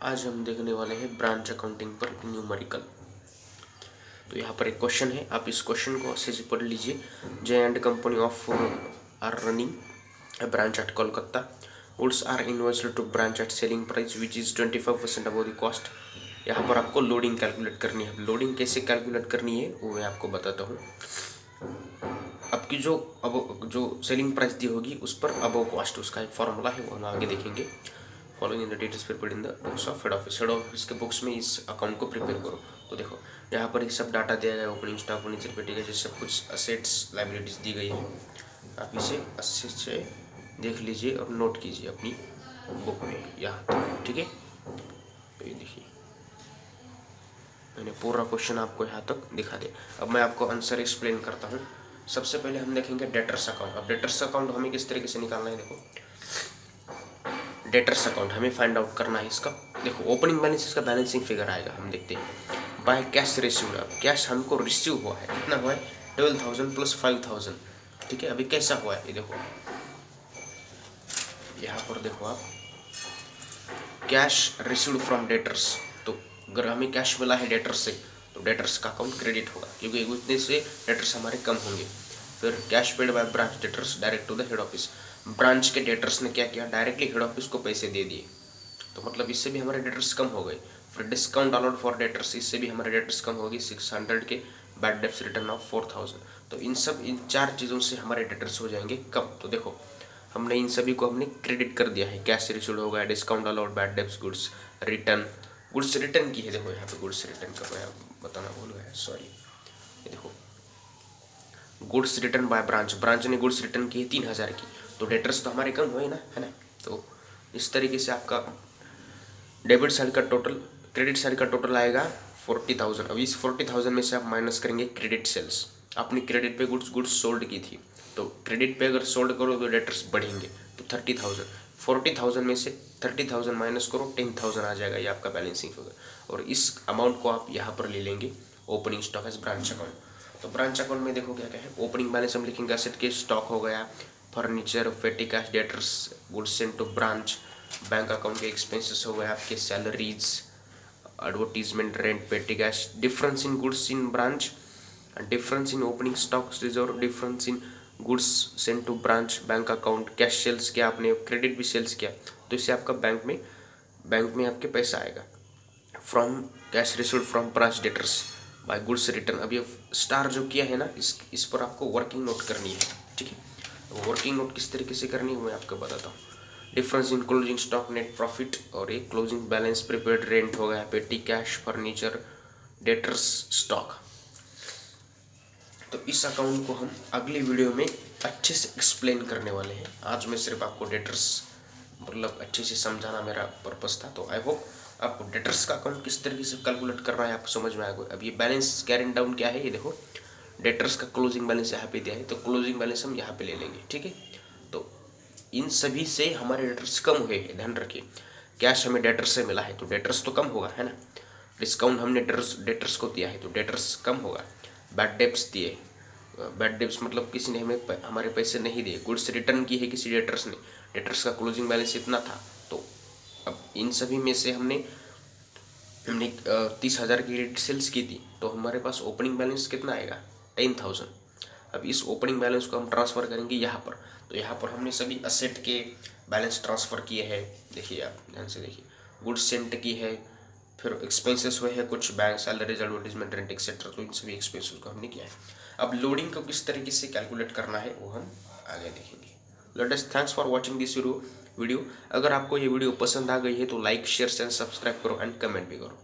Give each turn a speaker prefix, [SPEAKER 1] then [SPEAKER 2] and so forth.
[SPEAKER 1] आज हम देखने वाले हैं ब्रांच अकाउंटिंग पर न्यूमेरिकल। तो यहाँ पर एक क्वेश्चन है, आप इस क्वेश्चन को अच्छे से पढ़ लीजिए। J and company of are running a branch at Kolkata. Goods are invoiced to branch at selling price which is 25% above the cost. यहाँ पर आपको लोडिंग कैलकुलेट करनी है। लोडिंग कैसे कैलकुलेट करनी है वो मैं आपको बताता हूँ। आपकी जो सेलिंग प्राइस दी होगी उस पर अबव कॉस्ट, उसका एक फॉर्मूला है, वो हम आगे देखेंगे। Following in the details prepared in the books of head office. Head office के बुक्स में इस अकाउंट को प्रिपेयर करो। तो देखो यहाँ पर ये सब डाटा दिया गया है, ओपनिंग स्टॉक, फर्नीचर, पेटी का सब कुछ असेट्स लाइबिलिटीज दी गई है। आप इसे अच्छे से देख लीजिए और नोट कीजिए अपनी बुक में यहाँ तक, ठीक है। तो ये देखिए मैंने पूरा क्वेश्चन आपको यहाँ तक दिखा दिया। अब मैं आपको आंसर एक्सप्लेन करता हूँ। सबसे पहले हम देखेंगे डेटर्स अकाउंट। अब डेटर्स अकाउंट हमें किस तरीके से निकालना है, देखो डेटर्स अकाउंट हमें फाइंड आउट करना है इसका। देखो ओपनिंग बैलेंस, इसका बैलेंसिंग फिगर आएगा, हम देखते हैं। बाय कैश रिसीव्ड, अब कैश हमको रिसीव हुआ है, कितना हुआ है 12,000 प्लस 5,000, ठीक है। अभी कैसा हुआ है ये देखो, यहाँ पर देखो आप कैश रिसीव्ड फ्रॉम डेटर्स। तो अगर हमें कैश मिला है डेटर्स से तो डेटर्स का अकाउंट क्रेडिट होगा, क्योंकि उतने से डेटर्स हमारे कम होंगे। फिर cash paid by branch debtors direct to the head office. Branch के डेटर्स ने क्या किया, डायरेक्टली हेड ऑफिस को पैसे दे दिए, तो मतलब इससे भी हमारे डेटर्स कम हो गए। फिर डिस्काउंट अलाउड फॉर डेटर्स, इससे भी हमारे डेटर्स कम होगी 600 के। Bad debts return of 4,000। तो इन चार चीज़ों से हमारे डेटर्स हो जाएंगे कम। तो देखो हमने इन सभी को हमने क्रेडिट कर दिया है। कैश रिसीव्ड हो गया, discount allowed, bad debts, goods return की है। देखो यहाँ पे गुड्स रिटर्न का मैं बताना भूल गया, सॉरी। ये देखो गुड्स रिटर्न बाय ब्रांच ने गुड्स रिटर्न की है 3,000 की, तो डेटर्स तो हमारे कम हुए ना, है ना। तो इस तरीके से आपका डेबिट साइड का टोटल, क्रेडिट साइड का टोटल आएगा 40,000। अब इस 40,000 में से आप माइनस करेंगे क्रेडिट सेल्स। आपने क्रेडिट पे गुड्स सोल्ड की थी, तो क्रेडिट पे अगर सोल्ड करो तो डेटर्स बढ़ेंगे, तो 30,000। 40,000 में से 30,000 माइनस करो, 10,000 आ जाएगा, ये आपका बैलेंसिंग फिगर। और इस अमाउंट को आप यहाँ पर ले लेंगे opening stock as branch account. तो ब्रांच अकाउंट में देखो क्या क्या है। ओपनिंग बैलेंस हम लिखेंगे एसेट के स्टॉक हो गया, furniture, petty cash, debtors, goods sent to branch. Bank account के एक्सपेंसेस हो गए आपके salaries, advertisement, rent, petty cash, difference in goods in branch, difference in opening stock reserve, difference in goods sent to branch, bank account, cash sales किया आपने, credit भी sales किया, तो इससे आपका बैंक में आपके पैसा आएगा। From cash received from branch debtors by goods return. अब ये स्टार जो किया है ना, इस पर आपको वर्किंग नोट करनी है, ठीक है। वर्किंग नोट किस तरीके से करनी है मैं आपको बताता हूँ। Difference in closing stock net profit, और एक क्लोजिंग बैलेंस, प्रीपेड रेंट हो गया, पेटी कैश, फर्नीचर, डेटर्स, स्टॉक। तो इस अकाउंट को हम अगले वीडियो में अच्छे से एक्सप्लेन करने वाले हैं। आज मैं सिर्फ आपको डेटर्स मतलब अच्छे से समझाना मेरा पर्पस था। तो आई होप आपको डेटर्स का अकाउंट किस तरीके से कैलकुलेट करना है आपको समझ में आएगा। अब ये बैलेंस कैरिंग डाउन क्या है, ये देखो डेटर्स का क्लोजिंग बैलेंस यहाँ पे दिया है, तो क्लोजिंग बैलेंस हम यहाँ पे ले लेंगे, ठीक है। तो इन सभी से हमारे डेटर्स कम हुए हैं, ध्यान रखिए। कैश हमें डेटर्स से मिला है तो डेटर्स तो कम होगा, है ना। डिस्काउंट हमने डेटर्स को दिया है तो डेटर्स कम होगा। बैड डेब्ट्स दिए, बैड डेब्ट्स मतलब किसी ने हमें हमारे पैसे नहीं दिए। गुड्स रिटर्न की है किसी डेटर्स ने, डेटर्स का क्लोजिंग बैलेंस इतना था। तो अब इन सभी में से हमने 30,000 की क्रेडिट सेल्स की थी, तो हमारे पास ओपनिंग बैलेंस कितना आएगा 10,000। अब इस ओपनिंग बैलेंस को हम ट्रांसफ़र करेंगे यहाँ पर। तो यहाँ पर हमने सभी असेट के बैलेंस ट्रांसफ़र किए हैं, देखिए आप ध्यान से देखिए। गुड्स सेंट की है, फिर एक्सपेंसेस हुए हैं कुछ, bank salaries, advertisement, rent etcetera, तो इन सभी एक्सपेंसेस को हमने किया है। अब लोडिंग को किस तरीके से कैलकुलेट करना है वो हम आगे देखेंगे। Let us thanks for watching this video. अगर आपको ये वीडियो पसंद आ गई है तो लाइक, शेयर एंड सब्सक्राइब करो एंड कमेंट भी करो।